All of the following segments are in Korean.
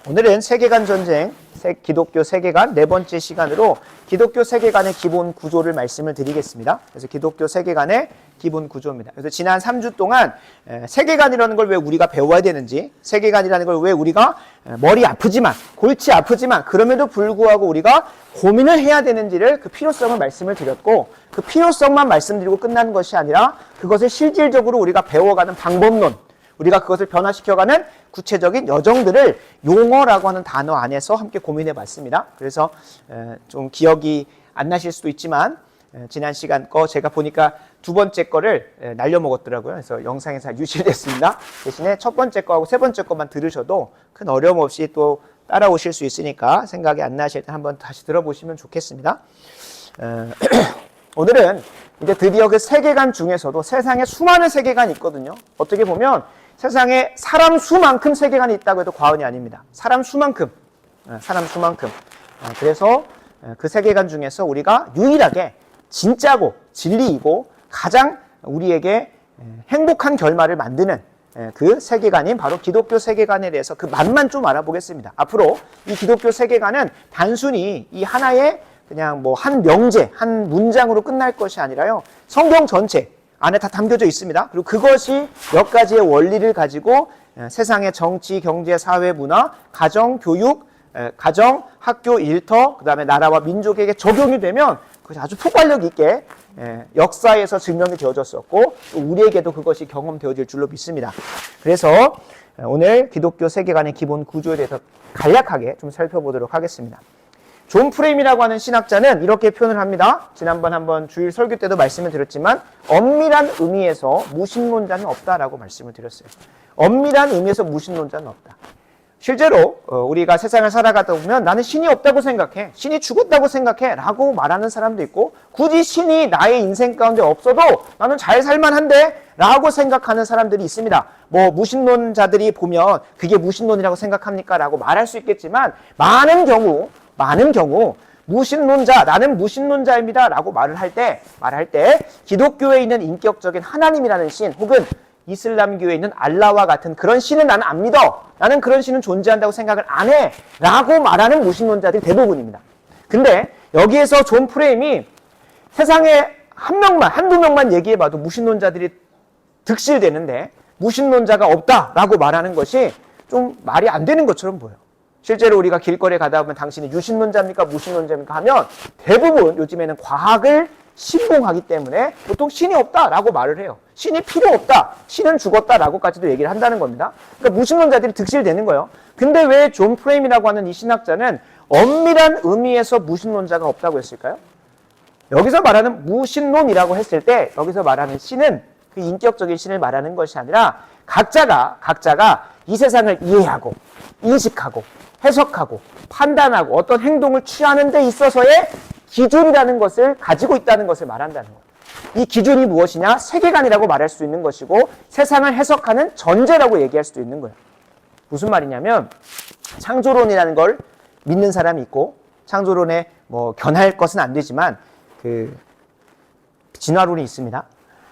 오늘은 세계관 전쟁, 기독교 세계관 네 번째 시간으로 기독교 세계관의 기본 구조를 말씀을 드리겠습니다. 그래서 기독교 세계관의 기본 구조입니다. 그래서 지난 3주 동안 세계관이라는 걸 왜 우리가 배워야 되는지, 세계관이라는 걸 왜 우리가 머리 아프지만, 골치 아프지만 그럼에도 불구하고 우리가 고민을 해야 되는지를 그 필요성을 말씀을 드렸고, 그 필요성만 말씀드리고 끝나는 것이 아니라 그것을 실질적으로 우리가 배워가는 방법론, 우리가 그것을 변화시켜가는 구체적인 여정들을 용어라고 하는 단어 안에서 함께 고민해 봤습니다. 그래서 좀 기억이 안 나실 수도 있지만 지난 시간 거 제가 보니까 두 번째 거를 날려먹었더라고요. 그래서 영상에서 유실됐습니다. 대신에 첫 번째 거하고 세 번째 거만 들으셔도 큰 어려움 없이 또 따라오실 수 있으니까 생각이 안 나실 때 한번 다시 들어보시면 좋겠습니다. 오늘은 이제 드디어 그 세계관 중에서도 세상에 수많은 세계관이 있거든요. 어떻게 보면 세상에 사람 수만큼 세계관이 있다고 해도 과언이 아닙니다. 사람 수만큼. 그래서 그 세계관 중에서 우리가 유일하게 진짜고 진리이고 가장 우리에게 행복한 결말을 만드는 그 세계관인 바로 기독교 세계관에 대해서 그 맛만 좀 알아보겠습니다. 앞으로 이 기독교 세계관은 단순히 이 하나의 그냥 뭐 한 명제, 한 문장으로 끝날 것이 아니라요. 성경 전체 안에 다 담겨져 있습니다. 그리고 그것이 몇 가지의 원리를 가지고 세상의 정치, 경제, 사회, 문화, 가정, 교육, 가정, 학교, 일터, 그 다음에 나라와 민족에게 적용이 되면 그것이 아주 폭발력 있게 역사에서 증명이 되어졌었고 또 우리에게도 그것이 경험되어질 줄로 믿습니다. 그래서 오늘 기독교 세계관의 기본 구조에 대해서 간략하게 좀 살펴보도록 하겠습니다. 존 프레임이라고 하는 신학자는 이렇게 표현을 합니다. 지난번 한번 주일 설교 때도 말씀을 드렸지만 엄밀한 의미에서 무신론자는 없다라고 말씀을 드렸어요. 엄밀한 의미에서 무신론자는 없다. 실제로 우리가 세상을 살아가다 보면 나는 신이 없다고 생각해, 신이 죽었다고 생각해 라고 말하는 사람도 있고 굳이 신이 나의 인생 가운데 없어도 나는 잘 살만한데 라고 생각하는 사람들이 있습니다. 뭐 무신론자들이 보면 그게 무신론이라고 생각합니까? 라고 말할 수 있겠지만 많은 경우 무신론자, 나는 무신론자입니다 라고 말할 때 기독교에 있는 인격적인 하나님이라는 신 혹은 이슬람교에 있는 알라와 같은 그런 신은 나는 안 믿어, 나는 그런 신은 존재한다고 생각을 안 해 라고 말하는 무신론자들이 대부분입니다. 근데 여기에서 존 프레임이 세상에 한두 명만 얘기해봐도 무신론자들이 득실되는데 무신론자가 없다라고 말하는 것이 좀 말이 안 되는 것처럼 보여요. 실제로 우리가 길거리에 가다 보면 당신이 유신론자입니까? 무신론자입니까? 하면 대부분 요즘에는 과학을 신봉하기 때문에 보통 신이 없다라고 말을 해요. 신이 필요 없다, 신은 죽었다라고까지도 얘기를 한다는 겁니다. 그러니까 무신론자들이 득실되는 거예요. 근데 왜 존 프레임이라고 하는 이 신학자는 엄밀한 의미에서 무신론자가 없다고 했을까요? 여기서 말하는 무신론이라고 했을 때 여기서 말하는 신은 그 인격적인 신을 말하는 것이 아니라 각자가 이 세상을 이해하고 인식하고 해석하고 판단하고 어떤 행동을 취하는 데 있어서의 기준이라는 것을 가지고 있다는 것을 말한다는 거예요. 이 기준이 무엇이냐? 세계관이라고 말할 수 있는 것이고 세상을 해석하는 전제라고 얘기할 수도 있는 거예요. 무슨 말이냐면 창조론이라는 걸 믿는 사람이 있고 창조론에 뭐 견할 것은 안 되지만 그 진화론이 있습니다.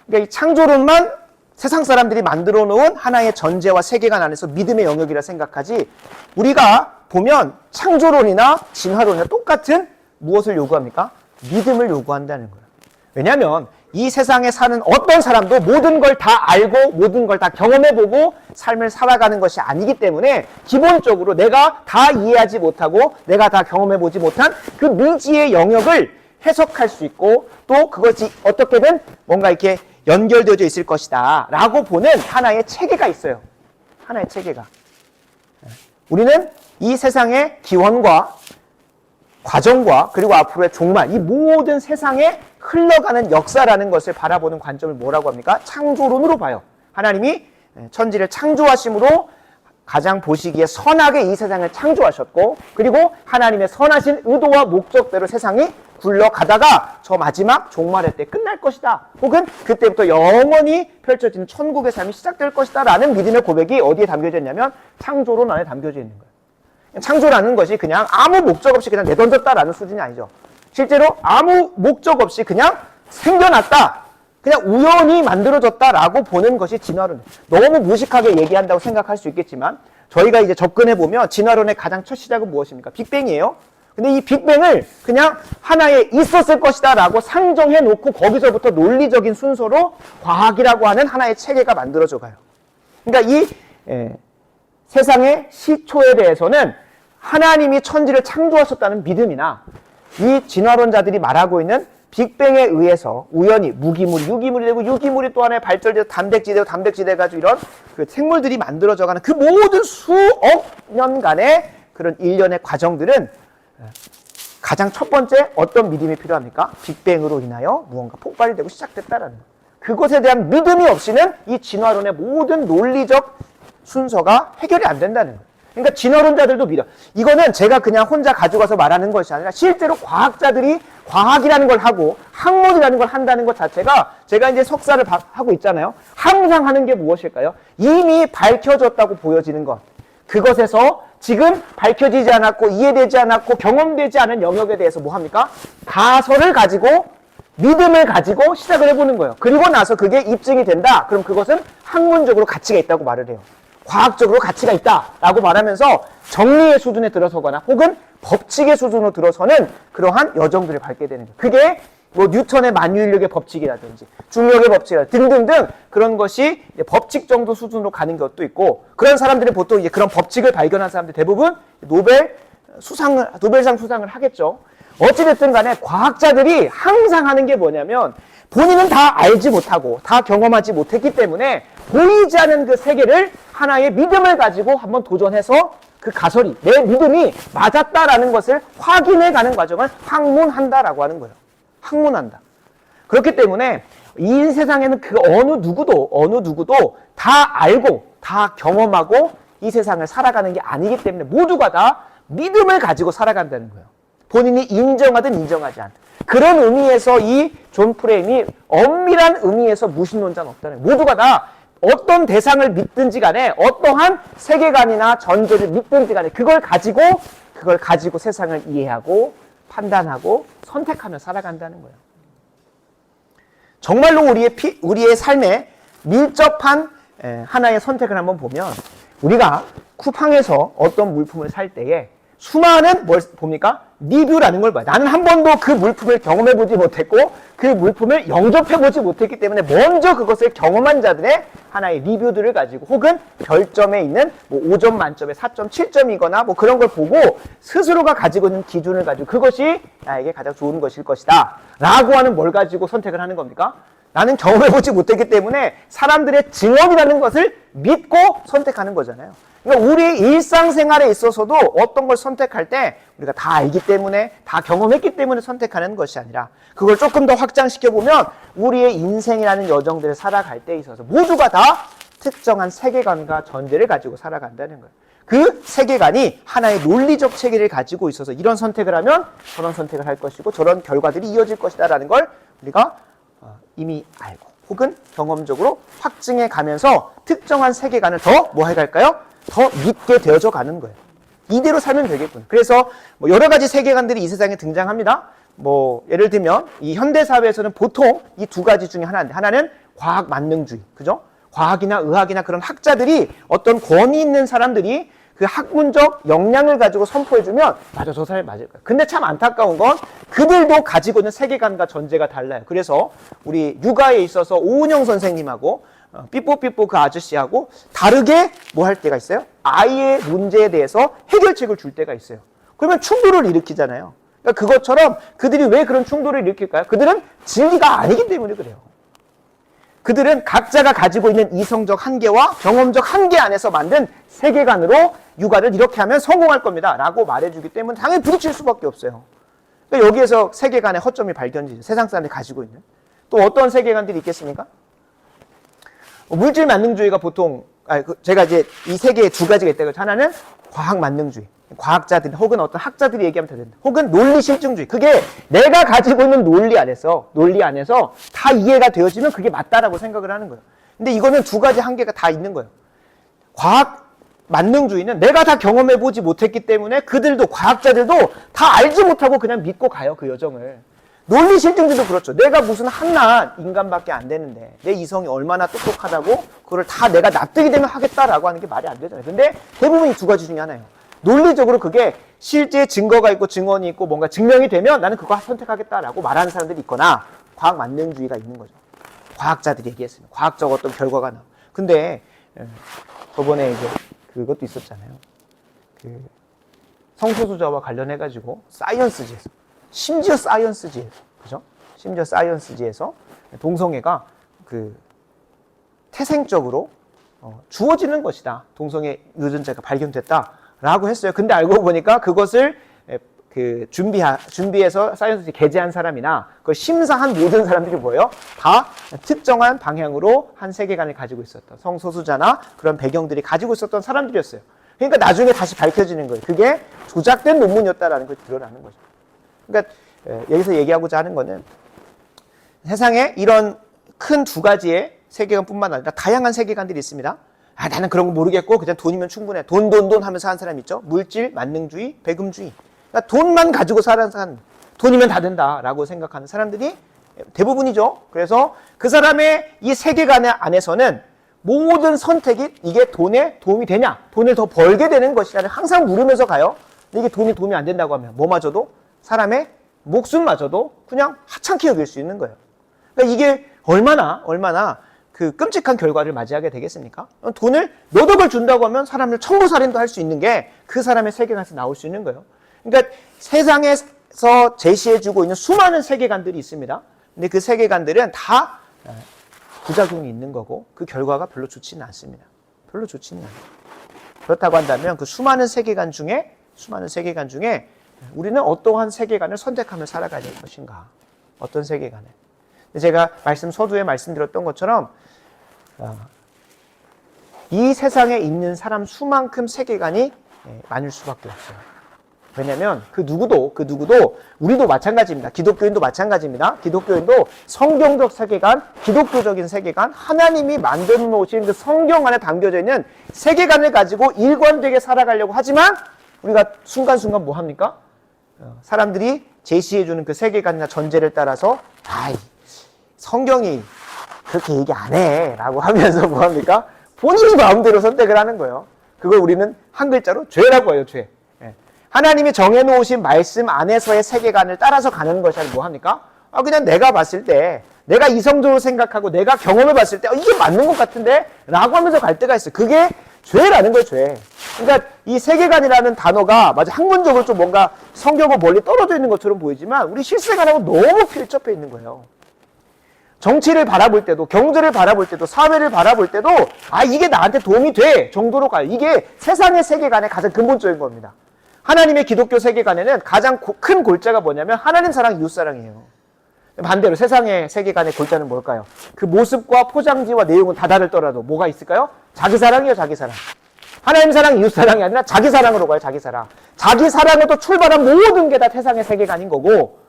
그러니까 이 창조론만 세상 사람들이 만들어 놓은 하나의 전제와 세계관 안에서 믿음의 영역이라 생각하지 우리가 보면 창조론이나 진화론이나 똑같은 무엇을 요구합니까? 믿음을 요구한다는 거예요. 왜냐하면 이 세상에 사는 어떤 사람도 모든 걸 다 알고 모든 걸 다 경험해보고 삶을 살아가는 것이 아니기 때문에 기본적으로 내가 다 이해하지 못하고 내가 다 경험해보지 못한 그 미지의 영역을 해석할 수 있고 또 그것이 어떻게든 뭔가 이렇게 연결되어져 있을 것이다 라고 보는 하나의 체계가 있어요. 하나의 체계가. 우리는 이 세상의 기원과 과정과 그리고 앞으로의 종말, 이 모든 세상에 흘러가는 역사라는 것을 바라보는 관점을 뭐라고 합니까? 창조론으로 봐요. 하나님이 천지를 창조하심으로 가장 보시기에 선하게 이 세상을 창조하셨고 그리고 하나님의 선하신 의도와 목적대로 세상이 굴러가다가 저 마지막 종말의 때 끝날 것이다. 혹은 그때부터 영원히 펼쳐지는 천국의 삶이 시작될 것이다 라는 믿음의 고백이 어디에 담겨져 있냐면 창조론 안에 담겨져 있는 거예요. 창조라는 것이 그냥 아무 목적 없이 그냥 내던졌다라는 수준이 아니죠. 실제로 아무 목적 없이 그냥 생겨났다, 그냥 우연히 만들어졌다라고 보는 것이 진화론. 너무 무식하게 얘기한다고 생각할 수 있겠지만 저희가 이제 접근해보면 진화론의 가장 첫 시작은 무엇입니까? 빅뱅이에요. 근데 이 빅뱅을 그냥 하나에 있었을 것이다 라고 상정해 놓고 거기서부터 논리적인 순서로 과학이라고 하는 하나의 체계가 만들어져 가요. 그러니까 이 세상의 시초에 대해서는 하나님이 천지를 창조하셨다는 믿음이나 이 진화론자들이 말하고 있는 빅뱅에 의해서 우연히 무기물이 유기물이 되고 유기물이 또 하나의 발전돼서 단백질이 되고 단백질이 돼가지고 이런 그 생물들이 만들어져가는 그 모든 수억 년간의 그런 일련의 과정들은 가장 첫 번째 어떤 믿음이 필요합니까? 빅뱅으로 인하여 무언가 폭발이 되고 시작됐다라는 것. 그것에 대한 믿음이 없이는 이 진화론의 모든 논리적 순서가 해결이 안 된다는 거예요. 그러니까 진화론자들도 믿어. 이거는 제가 그냥 혼자 가져가서 말하는 것이 아니라 실제로 과학자들이 과학이라는 걸 하고 학문이라는 걸 한다는 것 자체가 제가 이제 석사를 하고 있잖아요. 항상 하는 게 무엇일까요? 이미 밝혀졌다고 보여지는 것. 그것에서 지금 밝혀지지 않았고 이해되지 않았고 경험되지 않은 영역에 대해서 뭐 합니까? 가설을 가지고 믿음을 가지고 시작을 해보는 거예요. 그리고 나서 그게 입증이 된다. 그럼 그것은 학문적으로 가치가 있다고 말을 해요. 과학적으로 가치가 있다라고 말하면서 정리의 수준에 들어서거나 혹은 법칙의 수준으로 들어서는 그러한 여정들을 밟게 되는 거예요. 그게 뭐 뉴턴의 만유인력의 법칙이라든지 중력의 법칙이라든지 등등등 그런 것이 법칙 정도 수준으로 가는 것도 있고 그런 사람들이 보통 이제 그런 법칙을 발견한 사람들 대부분 노벨상 수상을 하겠죠. 어찌됐든 간에 과학자들이 항상 하는 게 뭐냐면 본인은 다 알지 못하고 다 경험하지 못했기 때문에 보이지 않는 그 세계를 하나의 믿음을 가지고 한번 도전해서 그 가설이 내 믿음이 맞았다라는 것을 확인해가는 과정을 학문한다라고 하는 거예요. 학문한다. 그렇기 때문에 이 세상에는 그 어느 누구도 다 알고 다 경험하고 이 세상을 살아가는 게 아니기 때문에 모두가 다 믿음을 가지고 살아간다는 거예요. 본인이 인정하든 인정하지 않든. 그런 의미에서 이 존 프레임이 엄밀한 의미에서 무신론자는 없다는 거예요. 모두가 다 어떤 대상을 믿든지 간에 어떠한 세계관이나 전제를 믿든지 간에 그걸 가지고 세상을 이해하고 판단하고 선택하며 살아간다는 거예요. 정말로 우리의 삶에 밀접한 하나의 선택을 한번 보면 우리가 쿠팡에서 어떤 물품을 살 때에 수많은 뭘 봅니까? 리뷰라는 걸 봐요. 나는 한 번도 그 물품을 경험해보지 못했고 그 물품을 영접해보지 못했기 때문에 먼저 그것을 경험한 자들의 하나의 리뷰들을 가지고 혹은 별점에 있는 뭐 5점 만점에 4.7점이거나 뭐 그런 걸 보고 스스로가 가지고 있는 기준을 가지고 그것이 나에게 가장 좋은 것일 것이다 라고 하는 뭘 가지고 선택을 하는 겁니까? 나는 경험해보지 못했기 때문에 사람들의 증언이라는 것을 믿고 선택하는 거잖아요. 그러니까 우리 일상생활에 있어서도 어떤 걸 선택할 때 우리가 다 알기 때문에 다 경험했기 때문에 선택하는 것이 아니라 그걸 조금 더 확장시켜보면 우리의 인생이라는 여정들을 살아갈 때 있어서 모두가 다 특정한 세계관과 전제를 가지고 살아간다는 거예요. 그 세계관이 하나의 논리적 체계를 가지고 있어서 이런 선택을 하면 저런 선택을 할 것이고 저런 결과들이 이어질 것이다 라는 걸 우리가 이미 알고 혹은 경험적으로 확증해 가면서 특정한 세계관을 더 뭐 해갈까요? 더 믿게 되어져 가는 거예요. 이대로 살면 되겠군. 그래서 뭐 여러 가지 세계관들이 이 세상에 등장합니다. 뭐 예를 들면 이 현대 사회에서는 보통 이 두 가지 중에 하나인데 하나는 과학 만능주의, 그죠? 과학이나 의학이나 그런 학자들이 어떤 권위 있는 사람들이 그 학문적 역량을 가지고 선포해주면 맞아 저 사람이 맞을 거야. 근데 참 안타까운 건 그들도 가지고 있는 세계관과 전제가 달라요. 그래서 우리 육아에 있어서 오은영 선생님하고 삐뽀삐뽀 그 아저씨하고 다르게 뭐 할 때가 있어요? 아이의 문제에 대해서 해결책을 줄 때가 있어요. 그러면 충돌을 일으키잖아요. 그러니까 그것처럼 그들이 왜 그런 충돌을 일으킬까요? 그들은 진리가 아니기 때문에 그래요. 그들은 각자가 가지고 있는 이성적 한계와 경험적 한계 안에서 만든 세계관으로 육아를 이렇게 하면 성공할 겁니다 라고 말해주기 때문에 당연히 부딪힐 수밖에 없어요. 그러니까 여기에서 세계관의 허점이 발견되죠. 세상 사람들이 가지고 있는. 또 어떤 세계관들이 있겠습니까? 물질 만능주의가 보통 제가 이제 이 세계에 두 가지가 있다고 했죠. 하나는 과학 만능주의. 과학자들 혹은 어떤 학자들이 얘기하면 다 된다. 혹은 논리 실증주의. 그게 내가 가지고 있는 논리 안에서 다 이해가 되어지면 그게 맞다라고 생각을 하는 거예요. 근데 이거는 두 가지 한계가 다 있는 거예요. 과학 만능주의는 내가 다 경험해보지 못했기 때문에 그들도 과학자들도 다 알지 못하고 그냥 믿고 가요. 그 여정을. 논리 실증주도 그렇죠. 내가 무슨 한낱 인간밖에 안 되는데 내 이성이 얼마나 똑똑하다고 그걸 다 내가 납득이 되면 하겠다라고 하는 게 말이 안 되잖아요. 근데 대부분 이 두 가지 중에 하나예요. 논리적으로 그게 실제 증거가 있고 증언이 있고 뭔가 증명이 되면 나는 그거 선택하겠다라고 말하는 사람들이 있거나 과학 만능주의가 있는 거죠. 과학자들이 얘기했습니다. 과학적 어떤 결과가 나와. 근데 저번에 이제 그것도 있었잖아요. 그 성소수자와 관련해가지고 사이언스지에서 심지어 사이언스지에서 그죠? 심지어 사이언스지에서 동성애가 그 태생적으로 주어지는 것이다. 동성애 유전자가 발견됐다라고 했어요. 근데 알고 보니까 그것을 그 준비해서 사이언스지 게재한 사람이나 그걸 심사한 모든 사람들이 뭐예요? 다 특정한 방향으로 한 세계관을 가지고 있었던 성소수자나 그런 배경들이 가지고 있었던 사람들이었어요. 그러니까 나중에 다시 밝혀지는 거예요. 그게 조작된 논문이었다라는 걸 드러나는 거죠. 그러니까 여기서 얘기하고자 하는 거는 세상에 이런 큰 두 가지의 세계관뿐만 아니라 다양한 세계관들이 있습니다. 아, 나는 그런 거 모르겠고 그냥 돈이면 충분해. 돈 하면서 하는 사람 있죠. 물질, 만능주의, 배금주의. 그러니까 돈만 가지고 사는 사람, 돈이면 다 된다라고 생각하는 사람들이 대부분이죠. 그래서 그 사람의 이 세계관 안에서는 모든 선택이 이게 돈에 도움이 되냐, 돈을 더 벌게 되는 것이냐를 항상 물으면서 가요. 근데 이게 돈이 도움이 안 된다고 하면 뭐마저도 사람의 목숨마저도 그냥 하찮게 여길 수 있는 거예요. 그러니까 이게 얼마나 그 끔찍한 결과를 맞이하게 되겠습니까? 돈을 몇 억을 준다고 하면 사람을 청부살인도 할 수 있는 게 그 사람의 세계관에서 나올 수 있는 거예요. 그러니까 세상에서 제시해주고 있는 수많은 세계관들이 있습니다. 근데 그 세계관들은 다 부작용이 있는 거고 그 결과가 별로 좋지는 않습니다. 별로 좋지는 않아요. 그렇다고 한다면 그 수많은 세계관 중에 우리는 어떠한 세계관을 선택하며 살아가야 될 것인가? 어떤 세계관을? 제가 서두에 말씀드렸던 것처럼 이 세상에 있는 사람 수만큼 세계관이 많을 수밖에 없어요. 왜냐하면 그 누구도 우리도 마찬가지입니다. 기독교인도 마찬가지입니다. 기독교인도 성경적 세계관, 기독교적인 세계관, 하나님이 만들어 놓으신 그 성경 안에 담겨져 있는 세계관을 가지고 일관되게 살아가려고 하지만 우리가 순간순간 뭐 합니까? 사람들이 제시해주는 그 세계관이나 전제를 따라서 성경이 그렇게 얘기 안 해 라고 하면서 뭐 합니까? 본인이 마음대로 선택을 하는 거예요. 그걸 우리는 한 글자로 죄라고 해요. 죄. 하나님이 정해놓으신 말씀 안에서의 세계관을 따라서 가는 것이 아니라 뭐 합니까? 그냥 내가 봤을 때, 내가 이성적으로 생각하고 내가 경험해 봤을 때 이게 맞는 것 같은데? 라고 하면서 갈 때가 있어요. 그게 죄라는 거예요, 죄. 그러니까 이 세계관이라는 단어가 학문적으로 좀 뭔가 성경과 멀리 떨어져 있는 것처럼 보이지만 우리 실생활하고 너무 필적해 있는 거예요. 정치를 바라볼 때도, 경제를 바라볼 때도, 사회를 바라볼 때도 이게 나한테 도움이 돼 정도로 가요. 이게 세상의 세계관의 가장 근본적인 겁니다. 하나님의 기독교 세계관에는 가장 큰 골자가 뭐냐면 하나님 사랑, 이웃 사랑이에요. 반대로 세상의 세계관의 골자는 뭘까요? 그 모습과 포장지와 내용은 다 다르더라도 뭐가 있을까요? 자기 사랑이에요, 자기 사랑. 하나님 사랑, 이웃 사랑이 아니라 자기 사랑으로 가요, 자기 사랑. 자기 사랑으로 출발한 모든 게 다 세상의 세계관인 거고,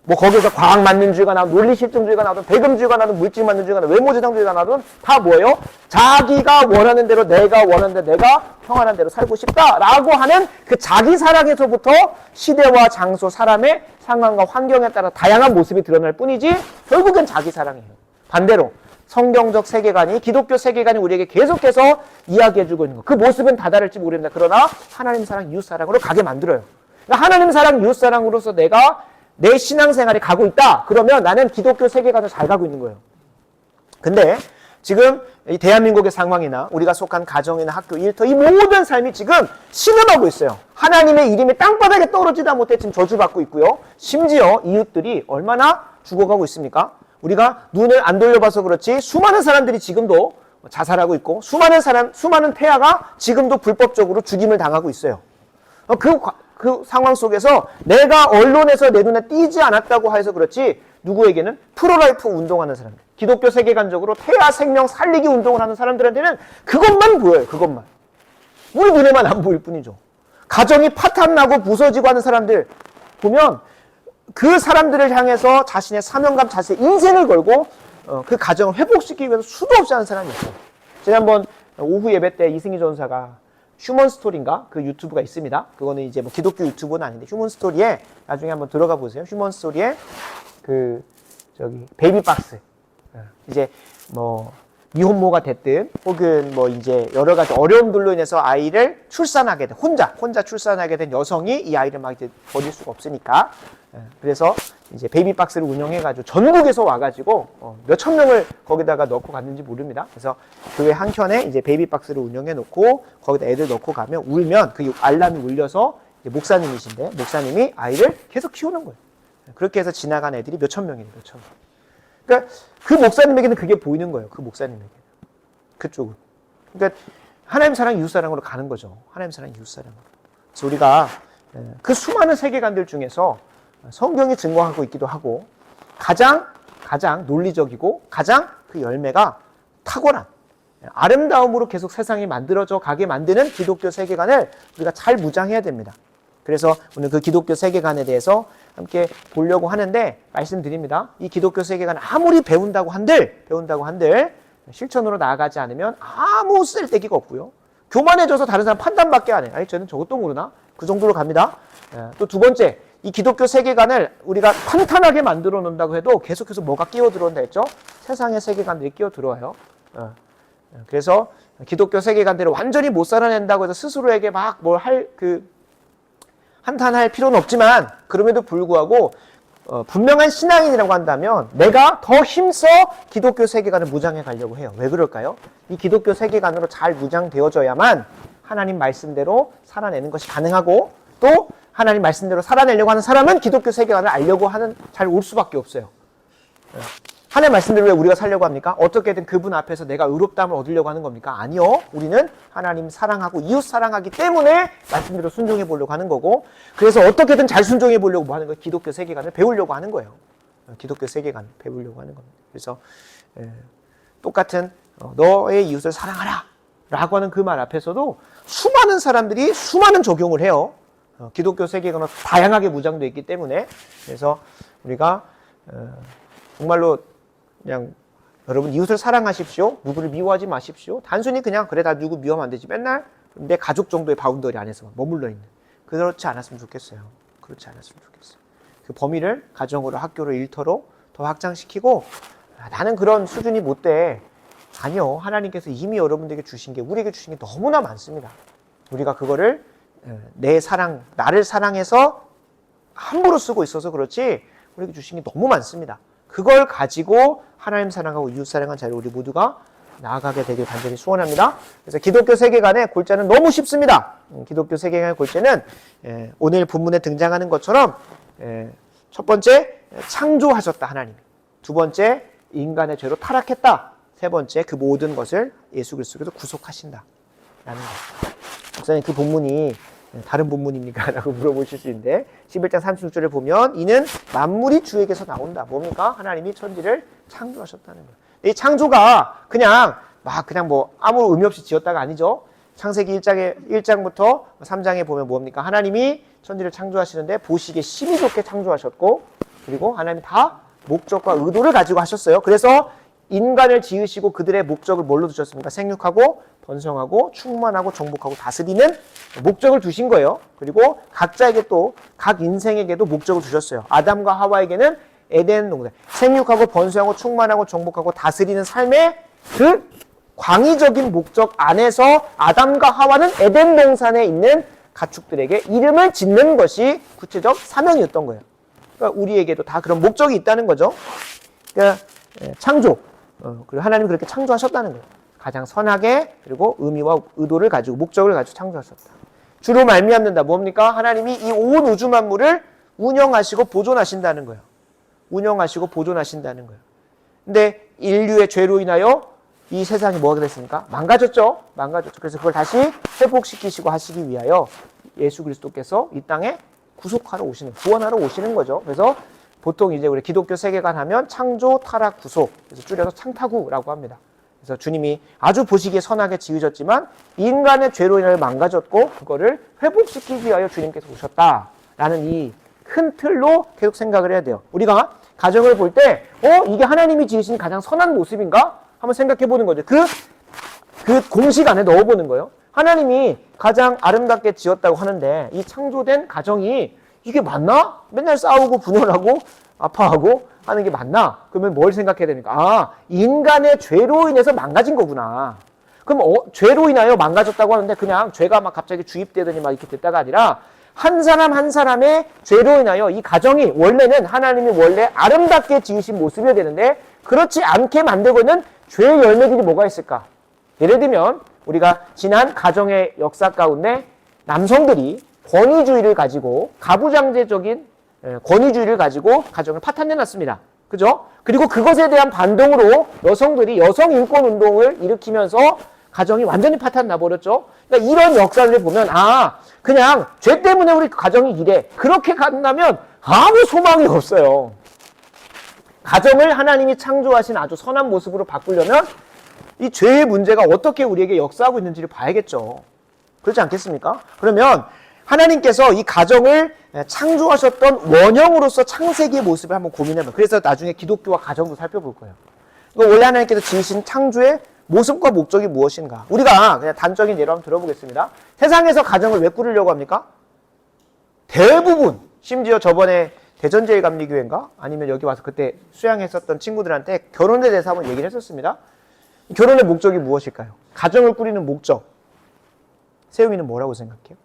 뭐 거기서 과학 만능주의가 나오든 논리 실증주의가 나오든 배금주의가 나오든 물질 만능주의가 나오든 외모지상주의가 나오든 다 뭐예요? 자기가 원하는 대로 내가 원하는 대로 내가 평안한 대로 살고 싶다라고 하는 그 자기 사랑에서부터 시대와 장소, 사람의 상황과 환경에 따라 다양한 모습이 드러날 뿐이지 결국엔 자기 사랑이에요. 반대로 성경적 세계관이, 기독교 세계관이 우리에게 계속해서 이야기해주고 있는 거. 그 모습은 다 다를지 모릅니다. 그러나 하나님 사랑, 이웃 사랑으로 가게 만들어요. 그러니까 하나님 사랑, 이웃 사랑으로서 내가 내 신앙생활이 가고 있다. 그러면 나는 기독교 세계관을 잘 가고 있는 거예요. 근데 지금 이 대한민국의 상황이나 우리가 속한 가정이나 학교, 일터 이 모든 삶이 지금 신음하고 있어요. 하나님의 이름이 땅바닥에 떨어지다 못해 지금 저주받고 있고요. 심지어 이웃들이 얼마나 죽어가고 있습니까? 우리가 눈을 안 돌려봐서 그렇지 수많은 사람들이 지금도 자살하고 있고 수많은 태아가 지금도 불법적으로 죽임을 당하고 있어요. 그 상황 속에서 내가 언론에서 내 눈에 띄지 않았다고 해서 그렇지 누구에게는 프로라이프 운동하는 사람들, 기독교 세계관적으로 태아 생명 살리기 운동을 하는 사람들한테는 그것만 보여요. 그것만. 우리 눈에만 안 보일 뿐이죠. 가정이 파탄나고 부서지고 하는 사람들 보면 그 사람들을 향해서 자신의 사명감, 자신의 인생을 걸고 그 가정을 회복시키기 위해서 수도 없이 하는 사람이 있어요. 지난번 오후 예배 때 이승희 전사가 휴먼 스토리인가? 그 유튜브가 있습니다. 그거는 이제 뭐 기독교 유튜브는 아닌데 휴먼 스토리에 나중에 한번 들어가 보세요. 휴먼 스토리에 그 저기 베이비 박스 이제 뭐 미혼모가 됐든 혹은 뭐 이제 여러 가지 어려움들로 인해서 아이를 출산하게 된 혼자 출산하게 된 여성이 이 아이를 막 이제 버릴 수가 없으니까 그래서 이제 베이비 박스를 운영해가지고 전국에서 와가지고 몇천 명을 거기다가 넣고 갔는지 모릅니다. 그래서 교회 한켠에 이제 베이비 박스를 운영해 놓고 거기다 애들 넣고 가면 울면 그 알람이 울려서 이제 목사님이신데 목사님이 아이를 계속 키우는 거예요. 그렇게 해서 지나간 애들이 몇천 명이에요. 몇천 명. 그러니까 그 목사님에게는 그게 보이는 거예요. 그 목사님에게. 그쪽은. 그러니까 하나님 사랑, 이웃 사랑으로 가는 거죠. 하나님 사랑, 이웃 사랑으로. 그래서 우리가 그 수많은 세계관들 중에서 성경이 증거하고 있기도 하고 가장 논리적이고 가장 그 열매가 탁월한 아름다움으로 계속 세상이 만들어져 가게 만드는 기독교 세계관을 우리가 잘 무장해야 됩니다. 그래서 오늘 그 기독교 세계관에 대해서 함께 보려고 하는데 말씀드립니다. 이 기독교 세계관 아무리 배운다고 한들 실천으로 나아가지 않으면 아무 쓸데기가 없고요. 교만해져서 다른 사람 판단밖에 안 해. 아니 쟤는 저것도 모르나? 그 정도로 갑니다. 또 두 번째, 이 기독교 세계관을 우리가 탄탄하게 만들어 놓는다고 해도 계속해서 뭐가 끼어 들어온다 했죠? 세상의 세계관들이 끼어 들어와요. 그래서 기독교 세계관들을 완전히 못 살아낸다고 해서 스스로에게 막 뭘 한탄할 필요는 없지만 그럼에도 불구하고 분명한 신앙인이라고 한다면 내가 더 힘써 기독교 세계관을 무장해 가려고 해요. 왜 그럴까요? 이 기독교 세계관으로 잘 무장되어져야만 하나님 말씀대로 살아내는 것이 가능하고 또 하나님 말씀대로 살아내려고 하는 사람은 기독교 세계관을 알려고 하는 잘 올 수밖에 없어요. 하나님 말씀대로 왜 우리가 살려고 합니까? 어떻게든 그분 앞에서 내가 의롭다함을 얻으려고 하는 겁니까? 아니요. 우리는 하나님 사랑하고 이웃 사랑하기 때문에 말씀대로 순종해 보려고 하는 거고 그래서 어떻게든 잘 순종해 보려고 뭐 하는 거예요? 기독교 세계관을 배우려고 하는 거예요. 기독교 세계관을 배우려고 하는 겁니다. 그래서 똑같은 너의 이웃을 사랑하라 라고 하는 그 말 앞에서도 수많은 사람들이 수많은 적용을 해요. 기독교 세계관은 다양하게 무장되어 있기 때문에 그래서 우리가 정말로 그냥 여러분 이웃을 사랑하십시오. 누구를 미워하지 마십시오. 단순히 그냥 그래 나 누구 미워하면 안 되지. 맨날 내 가족 정도의 바운더리 안에서 머물러 있는. 그렇지 않았으면 좋겠어요. 그렇지 않았으면 좋겠어요. 그 범위를 가정으로 학교로 일터로 더 확장시키고 나는 그런 수준이 못 돼. 아니요. 하나님께서 이미 여러분들에게 주신 게 우리에게 주신 게 너무나 많습니다. 우리가 그거를 내 사랑, 나를 사랑해서 함부로 쓰고 있어서 그렇지 우리에게 주신 게 너무 많습니다. 그걸 가지고 하나님 사랑하고 이웃 사랑한 자리로 우리 모두가 나아가게 되길 간절히 소원합니다. 그래서 기독교 세계관의 골자는 너무 쉽습니다. 기독교 세계관의 골자는 오늘 본문에 등장하는 것처럼 첫 번째 창조하셨다 하나님이. 두 번째 인간의 죄로 타락했다. 세 번째 그 모든 것을 예수 그리스도께서 구속하신다 라는 것. 목사님 그 본문이 다른 본문입니까? 라고 물어보실 수 있는데 11장 36절을 보면 이는 만물이 주에게서 나온다. 뭡니까? 하나님이 천지를 창조하셨다는 거예요. 이 창조가 그냥 뭐 아무 의미 없이 지었다가 아니죠. 창세기 1장부터 3장에 보면 뭡니까? 하나님이 천지를 창조하시는데 보시기에 심히 좋게 창조하셨고 그리고 하나님이 다 목적과 의도를 가지고 하셨어요. 그래서 인간을 지으시고 그들의 목적을 뭘로 두셨습니까? 생육하고 번성하고 충만하고 정복하고 다스리는 목적을 두신 거예요. 그리고 각자에게 또 각 인생에게도 목적을 주셨어요. 아담과 하와에게는 에덴 동산, 생육하고 번성하고 충만하고 정복하고 다스리는 삶의 그 광의적인 목적 안에서 아담과 하와는 에덴 동산에 있는 가축들에게 이름을 짓는 것이 구체적 사명이었던 거예요. 그러니까 우리에게도 다 그런 목적이 있다는 거죠. 그러니까 창조, 그리고 하나님이 그렇게 창조하셨다는 거예요. 가장 선하게 그리고 의미와 의도를 가지고 목적을 가지고 창조하셨다. 주로 말미암는다. 뭡니까? 하나님이 이 온 우주 만물을 운영하시고 보존하신다는 거예요. 운영하시고 보존하신다는 거예요. 근데 인류의 죄로 인하여 이 세상이 뭐가 됐습니까? 망가졌죠. 그래서 그걸 다시 회복시키시고 하시기 위하여 예수 그리스도께서 이 땅에 구속하러 오시는, 구원하러 오시는 거죠. 그래서 보통 이제 우리 기독교 세계관 하면 창조, 타락, 구속, 그래서 줄여서 창타구라고 합니다. 그래서 주님이 아주 보시기에 선하게 지으셨지만 인간의 죄로 인하여 망가졌고 그거를 회복시키기 위하여 주님께서 오셨다라는 이 큰 틀로 계속 생각을 해야 돼요. 우리가 가정을 볼 때 이게 하나님이 지으신 가장 선한 모습인가? 한번 생각해 보는 거죠. 그 공식 안에 넣어보는 거예요. 하나님이 가장 아름답게 지었다고 하는데 이 창조된 가정이 이게 맞나? 맨날 싸우고 분열하고 아파하고 하는 게 맞나? 그러면 뭘 생각해야 됩니까? 아, 인간의 죄로 인해서 망가진 거구나. 그럼 죄로 인하여 망가졌다고 하는데 그냥 죄가 막 갑자기 주입되더니 막 이렇게 됐다가 아니라 한 사람 한 사람의 죄로 인하여 이 가정이 원래는 하나님이 원래 아름답게 지으신 모습이어야 되는데 그렇지 않게 만들고 있는 죄의 열매들이 뭐가 있을까? 예를 들면 우리가 지난 가정의 역사 가운데 남성들이 권위주의를 가지고 가부장제적인 권위주의를 가지고 가정을 파탄내놨습니다. 그죠? 그리고 그것에 대한 반동으로 여성들이 여성 인권 운동을 일으키면서 가정이 완전히 파탄나버렸죠. 그러니까 이런 역사를 보면 그냥 죄 때문에 우리 가정이 이래. 그렇게 간다면 아무 소망이 없어요. 가정을 하나님이 창조하신 아주 선한 모습으로 바꾸려면 이 죄의 문제가 어떻게 우리에게 역사하고 있는지를 봐야겠죠. 그렇지 않겠습니까? 그러면 하나님께서 이 가정을 창조하셨던 원형으로서 창세기의 모습을 한번 고민해봐요. 그래서 나중에 기독교와 가정도 살펴볼 거예요. 원래 하나님께서 지으신 창조의 모습과 목적이 무엇인가? 우리가 그냥 단적인 예로 한번 들어보겠습니다. 세상에서 가정을 왜 꾸리려고 합니까? 대부분, 심지어 저번에 대전제일감리교회인가? 아니면 여기 와서 그때 수양했었던 친구들한테 결혼에 대해서 한번 얘기를 했었습니다. 결혼의 목적이 무엇일까요? 가정을 꾸리는 목적. 세우이는 뭐라고 생각해요?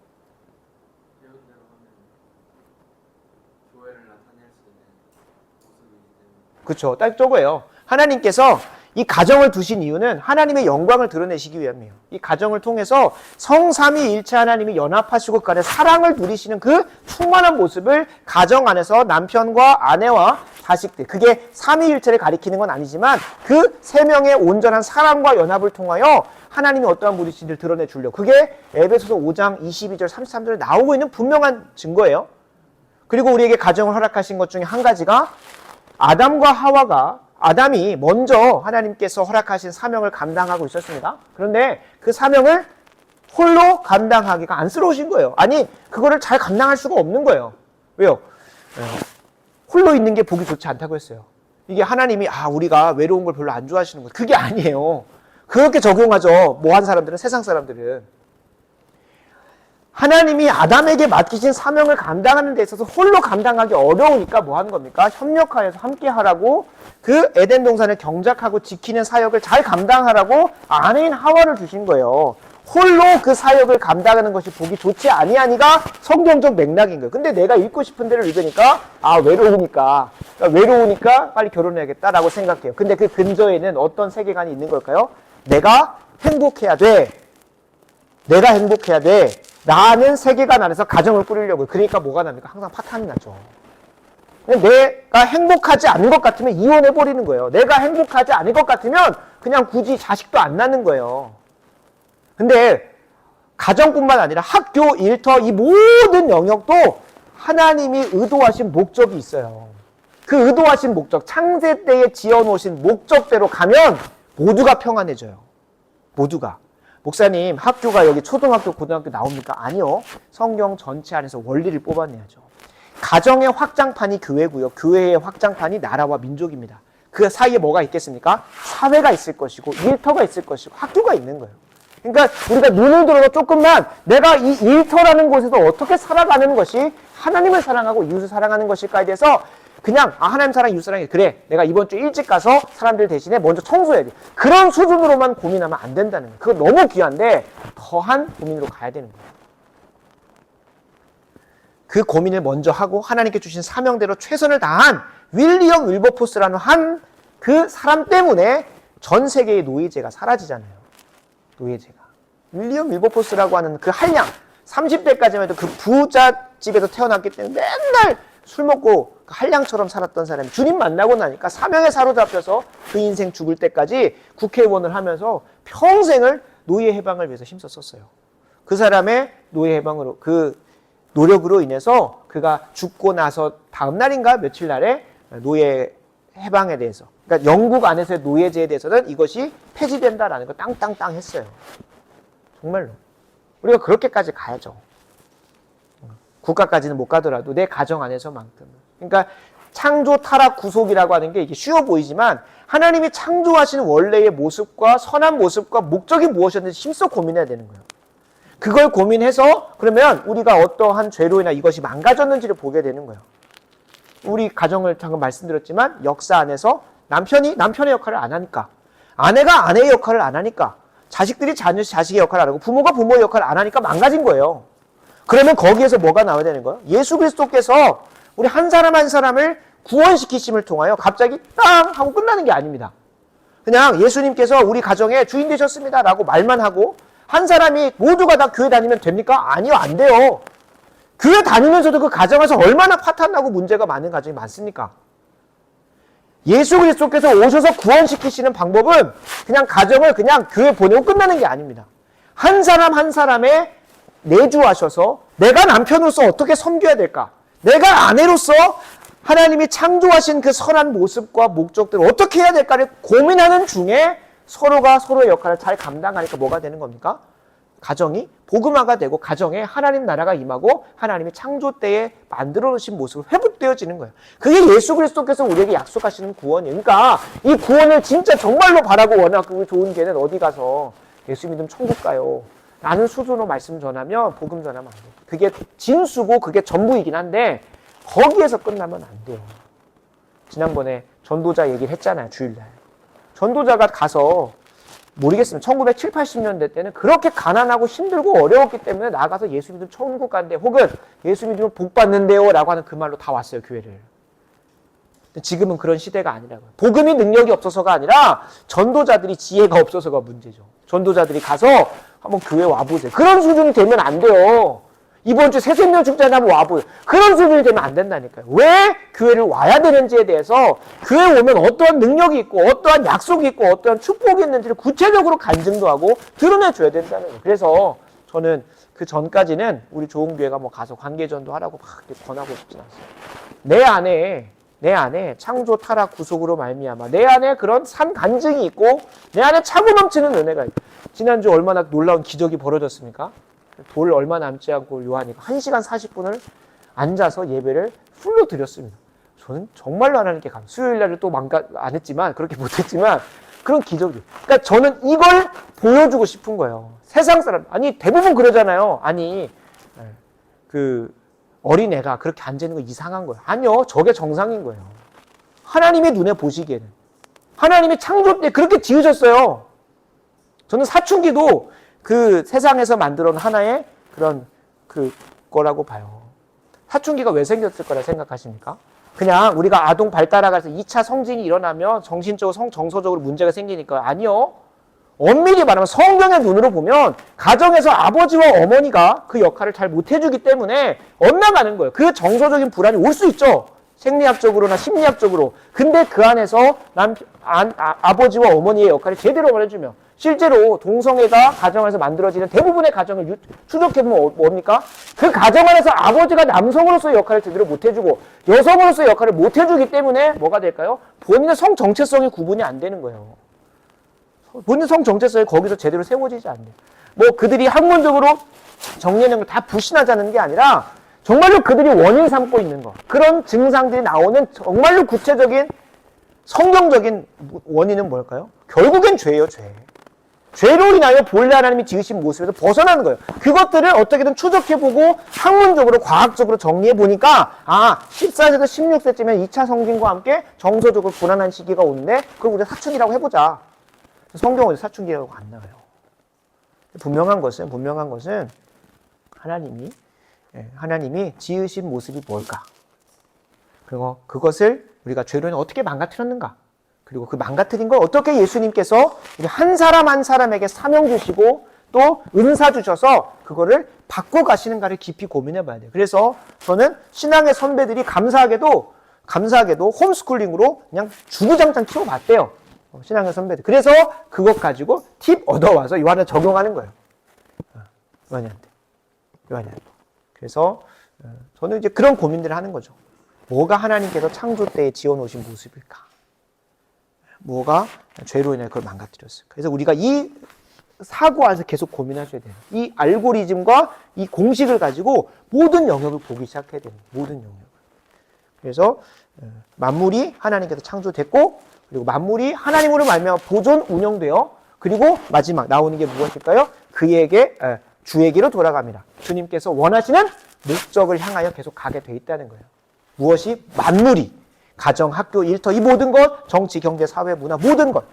그렇죠. 딱 저거예요. 하나님께서 이 가정을 두신 이유는 하나님의 영광을 드러내시기 위함이에요. 이 가정을 통해서 성삼위일체 하나님이 연합하시고 간에 사랑을 누리시는 그 충만한 모습을 가정 안에서 남편과 아내와 자식들, 그게 삼위일체를 가리키는 건 아니지만 그 세 명의 온전한 사랑과 연합을 통하여 하나님이 어떠한 분이신지를 드러내 주려고, 그게 에베소서 5장 22절 33절에 나오고 있는 분명한 증거예요. 그리고 우리에게 가정을 허락하신 것 중에 한 가지가 아담과 하와가, 아담이 먼저 하나님께서 허락하신 사명을 감당하고 있었습니다. 그런데 그 사명을 홀로 감당하기가 안쓰러우신 거예요. 아니, 그거를 잘 감당할 수가 없는 거예요. 왜요? 홀로 있는 게 보기 좋지 않다고 했어요. 이게 하나님이 우리가 외로운 걸 별로 안 좋아하시는 거예요. 그게 아니에요. 그렇게 적용하죠. 뭐한 사람들은, 세상 사람들은. 하나님이 아담에게 맡기신 사명을 감당하는 데 있어서 홀로 감당하기 어려우니까 뭐 하는 겁니까? 협력하여서 함께 하라고, 그 에덴 동산을 경작하고 지키는 사역을 잘 감당하라고 아내인 하와를 주신 거예요. 홀로 그 사역을 감당하는 것이 보기 좋지 아니하니가 성경적 맥락인 거예요. 근데 내가 읽고 싶은 대로 읽으니까 외로우니까 빨리 결혼해야겠다라고 생각해요. 근데 그 근저에는 어떤 세계관이 있는 걸까요? 내가 행복해야 돼. 나는 세계관 안에서 가정을 꾸리려고. 그러니까 뭐가 납니까? 항상 파탄이 나죠. 내가 행복하지 않은 것 같으면 이혼해버리는 거예요. 내가 행복하지 않을 것 같으면 그냥 굳이 자식도 안 낳는 거예요. 근데 가정뿐만 아니라 학교, 일터, 이 모든 영역도 하나님이 의도하신 목적이 있어요. 그 의도하신 목적, 창세 때에 지어놓으신 목적대로 가면 모두가 평안해져요. 모두가. 목사님, 학교가 여기 초등학교, 고등학교 나옵니까? 아니요. 성경 전체 안에서 원리를 뽑아내야죠. 가정의 확장판이 교회고요. 교회의 확장판이 나라와 민족입니다. 그 사이에 뭐가 있겠습니까? 사회가 있을 것이고, 일터가 있을 것이고, 학교가 있는 거예요. 그러니까 우리가 눈을 들어서 조금만 내가 이 일터라는 곳에서 어떻게 살아가는 것이 하나님을 사랑하고 이웃을 사랑하는 것일까에 대해서 그냥 하나님 사랑, 이웃 사랑이 그래, 내가 이번 주 일찍 가서 사람들 대신에 먼저 청소해야 돼. 그런 수준으로만 고민하면 안 된다는 거예요. 그거 너무 귀한데 더한 고민으로 가야 되는 거예요. 그 고민을 먼저 하고 하나님께 주신 사명대로 최선을 다한 윌리엄 윌버포스라는 한 그 사람 때문에 전 세계의 노예제가 사라지잖아요. 노예제가. 윌리엄 윌버포스라고 하는 그 한량, 30대까지만 해도 그 부자 집에서 태어났기 때문에 맨날 술 먹고 한량처럼 살았던 사람이 주님 만나고 나니까 사명에 사로잡혀서 그 인생 죽을 때까지 국회의원을 하면서 평생을 노예 해방을 위해서 힘썼었어요. 그 사람의 노예 해방으로, 그 노력으로 인해서 그가 죽고 나서 다음 날인가 며칠 날에 노예 해방에 대해서, 그러니까 영국 안에서의 노예제에 대해서는 이것이 폐지된다라는 걸 땅땅땅 했어요. 정말로. 우리가 그렇게까지 가야죠. 국가까지는 못 가더라도 내 가정 안에서만큼. 그러니까 창조, 타락, 구속이라고 하는 게 이게 쉬워 보이지만 하나님이 창조하신 원래의 모습과 선한 모습과 목적이 무엇이었는지 힘써 고민해야 되는 거예요. 그걸 고민해서 그러면 우리가 어떠한 죄로 인해 이것이 망가졌는지를 보게 되는 거예요. 우리 가정을 방금 말씀드렸지만 역사 안에서 남편이 남편의 역할을 안 하니까, 아내가 아내의 역할을 안 하니까, 자식들이 자식의 역할을 안 하고 부모가 부모의 역할을 안 하니까 망가진 거예요. 그러면 거기에서 뭐가 나와야 되는 거예요? 예수 그리스도께서 우리 한 사람 한 사람을 구원시키심을 통하여 갑자기 땅 하고 끝나는 게 아닙니다. 그냥 예수님께서 우리 가정의 주인 되셨습니다 라고 말만 하고 한 사람이 모두가 다 교회 다니면 됩니까? 아니요, 안 돼요. 교회 다니면서도 그 가정에서 얼마나 파탄나고 문제가 많은 가정이 많습니까? 예수 그리스도께서 오셔서 구원시키시는 방법은 그냥 가정을 그냥 교회 보내고 끝나는 게 아닙니다. 한 사람 한 사람에 내주하셔서 내가 남편으로서 어떻게 섬겨야 될까? 내가 아내로서 하나님이 창조하신 그 선한 모습과 목적들을 어떻게 해야 될까를 고민하는 중에 서로가 서로의 역할을 잘 감당하니까 뭐가 되는 겁니까? 가정이 복음화가 되고 가정에 하나님 나라가 임하고 하나님이 창조 때에 만들어 놓으신 모습으로 회복되어지는 거예요. 그게 예수 그리스도께서 우리에게 약속하시는 구원이에요. 그러니까 이 구원을 진짜 정말로 바라고 원하고 좋은 개는 어디 가서 예수 믿으면 천국 가요. 라는 수준으로 말씀 전하면 복음 전하면 안 돼요. 그게 진수고 그게 전부이긴 한데 거기에서 끝나면 안 돼요. 지난번에 전도자 얘기를 했잖아요. 주일날. 전도자가 가서 모르겠습니다. 1970, 80년대 때는 그렇게 가난하고 힘들고 어려웠기 때문에 나가서 예수 믿으면 천국 간대 혹은 예수 믿으면 복 받는데요 라고 하는 그 말로 다 왔어요. 교회를. 지금은 그런 시대가 아니라고요. 복음이 능력이 없어서가 아니라 전도자들이 지혜가 없어서가 문제죠. 전도자들이 가서 한번 교회 와보세요. 그런 수준이 되면 안 돼요. 이번 주 새생명 축제에 한번 와보세요. 그런 수준이 되면 안 된다니까요. 왜 교회를 와야 되는지에 대해서 교회 오면 어떠한 능력이 있고 어떠한 약속이 있고 어떠한 축복이 있는지를 구체적으로 간증도 하고 드러내줘야 된다는 거예요. 그래서 저는 그 전까지는 우리 좋은 교회가 뭐 가서 관계전도 하라고 막 권하고 싶진 않습니다. 내 안에 창조 타락 구속으로 말미암아 내 안에 그런 산 간증이 있고 내 안에 차고 넘치는 은혜가 있고 지난주 얼마나 놀라운 기적이 벌어졌습니까? 돌 얼마 남지 않고 요한이가 1시간 40분을 앉아서 예배를 풀로 드렸습니다. 저는 정말로 하나님께 감사해요. 수요일날을 또 안 했지만 그렇게 못했지만 그런 기적이. 그러니까 저는 이걸 보여주고 싶은 거예요. 세상 사람 아니 대부분 그러잖아요. 아니 그 어린애가 그렇게 앉아있는 거 이상한 거예요. 아니요. 저게 정상인 거예요. 하나님의 눈에 보시기에는 하나님이 창조 때 그렇게 지으셨어요. 저는 사춘기도 그 세상에서 만들어 놓은 하나의 그런 거라고 봐요. 사춘기가 왜 생겼을 거라 생각하십니까? 그냥 우리가 아동 발달하면서 2차 성징이 일어나면 정신적으로 정서적으로 문제가 생기니까 아니요. 엄밀히 말하면 성경의 눈으로 보면 가정에서 아버지와 어머니가 그 역할을 잘 못해주기 때문에 엇나가는 거예요. 그 정서적인 불안이 올 수 있죠. 생리학적으로나 심리학적으로. 근데 그 안에서 아버지와 어머니의 역할을 제대로 해주면 실제로 동성애가 가정에서 만들어지는 대부분의 가정을 추적해보면 뭡니까? 그 가정 안에서 아버지가 남성으로서의 역할을 제대로 못해주고 여성으로서의 역할을 못해주기 때문에 뭐가 될까요? 본인의 성 정체성이 구분이 안 되는 거예요. 본인 성 정체성이 거기서 제대로 세워지지 않네요. 뭐 그들이 학문적으로 정리하는 걸 다 불신하자는 게 아니라 정말로 그들이 원인 삼고 있는 거. 그런 증상들이 나오는 정말로 구체적인 성경적인 원인은 뭘까요? 결국엔 죄예요, 죄. 죄로 인하여 본래 하나님이 지으신 모습에서 벗어나는 거예요. 그것들을 어떻게든 추적해보고 학문적으로 과학적으로 정리해보니까 14세에서 16세쯤에 2차 성징과 함께 정서적으로 불안한 시기가 오는데 그걸 우리가 사춘기라고 해보자. 성경은 사춘기라고 안 나와요. 분명한 것은 하나님이 지으신 모습이 뭘까? 그리고 그것을 우리가 죄로 인해 어떻게 망가뜨렸는가? 그리고 그 망가뜨린 걸 어떻게 예수님께서 한 사람 한 사람에게 사명 주시고 또 은사 주셔서 그거를 바꿔 가시는가를 깊이 고민해 봐야 돼요. 그래서 저는 신앙의 선배들이 감사하게도 홈스쿨링으로 그냥 주구장창 키워봤대요. 신앙의 선배들. 그래서 그것 가지고 팁 얻어와서 요한한테 적용하는 거예요. 요한한테. 그래서 저는 이제 그런 고민들을 하는 거죠. 뭐가 하나님께서 창조 때에 지어놓으신 모습일까? 뭐가 죄로 인해 그걸 망가뜨렸을까? 그래서 우리가 이 사고 안에서 계속 고민하셔야 돼요. 이 알고리즘과 이 공식을 가지고 모든 영역을 보기 시작해야 돼요. 모든 영역을. 그래서 만물이 하나님께서 창조됐고 그리고 만물이 하나님으로 말미암아 보존 운영되어 그리고 마지막 나오는 게 무엇일까요? 그에게 주에게로 돌아갑니다. 주님께서 원하시는 목적을 향하여 계속 가게 돼 있다는 거예요. 무엇이? 만물이, 가정, 학교, 일터, 이 모든 것, 정치, 경제, 사회, 문화, 모든 것,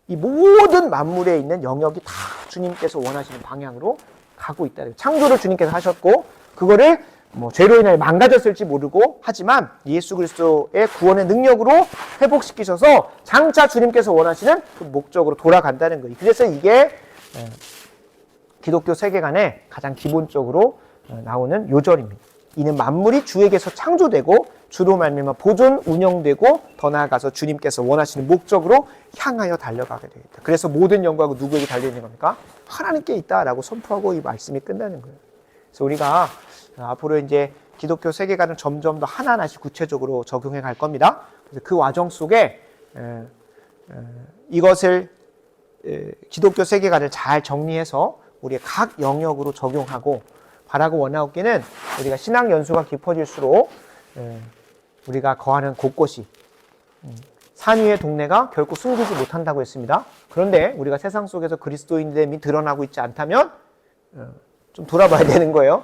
이 모든 만물에 있는 영역이 다 주님께서 원하시는 방향으로 가고 있다는 거예요. 창조를 주님께서 하셨고 그거를 죄로 인하여 망가졌을지 모르고 하지만 예수 그리스도의 구원의 능력으로 회복시키셔서 장차 주님께서 원하시는 그 목적으로 돌아간다는 거예요. 그래서 이게 기독교 세계관에 가장 기본적으로 나오는 요절입니다. 이는 만물이 주에게서 창조되고 주로 말미암아 보존 운영되고 더 나아가서 주님께서 원하시는 목적으로 향하여 달려가게 되겠다. 그래서 모든 영광은 누구에게 달려있는 겁니까? 하나님께 있다라고 선포하고 이 말씀이 끝나는 거예요. 그래서 우리가 앞으로 이제 기독교 세계관을 점점 더 하나하나씩 구체적으로 적용해 갈 겁니다. 그래서 그 과정 속에 이것을 기독교 세계관을 잘 정리해서 우리의 각 영역으로 적용하고 바라고 원하옵기는 우리가 신앙 연수가 깊어질수록 우리가 거하는 곳곳이 산 위의 동네가 결코 숨기지 못한다고 했습니다. 그런데 우리가 세상 속에서 그리스도인됨이 드러나고 있지 않다면 좀 돌아봐야 되는 거예요.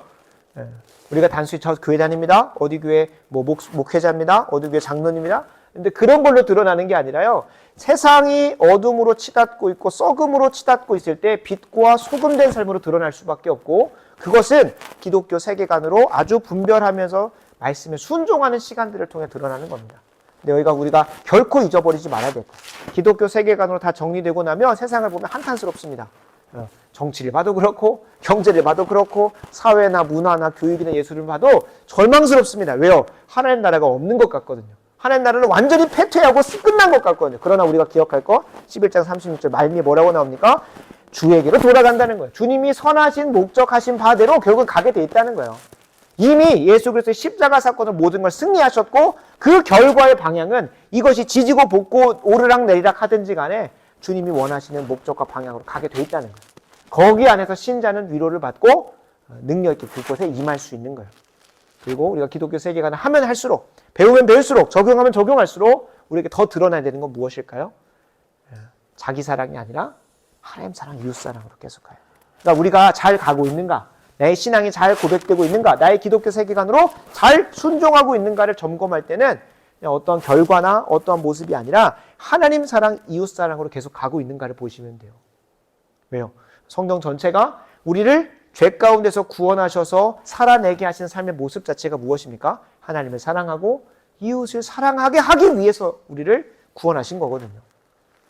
우리가 단순히 저 교회 다닙니다. 어디 교회 목회자입니다. 어디 교회 장로님입니다. 근데 그런 걸로 드러나는 게 아니라요. 세상이 어둠으로 치닫고 있고 썩음으로 치닫고 있을 때 빛과 소금된 삶으로 드러날 수밖에 없고 그것은 기독교 세계관으로 아주 분별하면서 말씀에 순종하는 시간들을 통해 드러나는 겁니다. 근데 여기가 우리가 결코 잊어버리지 말아야 될 거예요. 기독교 세계관으로 다 정리되고 나면 세상을 보면 한탄스럽습니다. 정치를 봐도 그렇고 경제를 봐도 그렇고 사회나 문화나 교육이나 예술을 봐도 절망스럽습니다. 왜요? 하나님 나라가 없는 것 같거든요. 하나님 나라는 완전히 패퇴하고 끝난 것 같거든요. 그러나 우리가 기억할 거 11장 36절 말미에 뭐라고 나옵니까? 주에게로 돌아간다는 거예요. 주님이 선하신 목적하신 바대로 결국 가게 돼 있다는 거예요. 이미 예수 그리스도의 십자가 사건은 모든 걸 승리하셨고 그 결과의 방향은 이것이 지지고 볶고 오르락 내리락 하든지 간에 주님이 원하시는 목적과 방향으로 가게 돼 있다는 거예요. 거기 안에서 신자는 위로를 받고 능력 있게 그곳에 임할 수 있는 거예요. 그리고 우리가 기독교 세계관을 하면 할수록 배우면 배울수록 적용하면 적용할수록 우리에게 더 드러나야 되는 건 무엇일까요? 자기 사랑이 아니라 하나님 사랑, 이웃 사랑으로 계속 가요. 그러니까 우리가 잘 가고 있는가? 나의 신앙이 잘 고백되고 있는가? 나의 기독교 세계관으로 잘 순종하고 있는가를 점검할 때는 어떤 결과나 어떠한 모습이 아니라 하나님 사랑, 이웃 사랑으로 계속 가고 있는가를 보시면 돼요. 왜요? 성경 전체가 우리를 죄 가운데서 구원하셔서 살아내게 하신 삶의 모습 자체가 무엇입니까? 하나님을 사랑하고 이웃을 사랑하게 하기 위해서 우리를 구원하신 거거든요.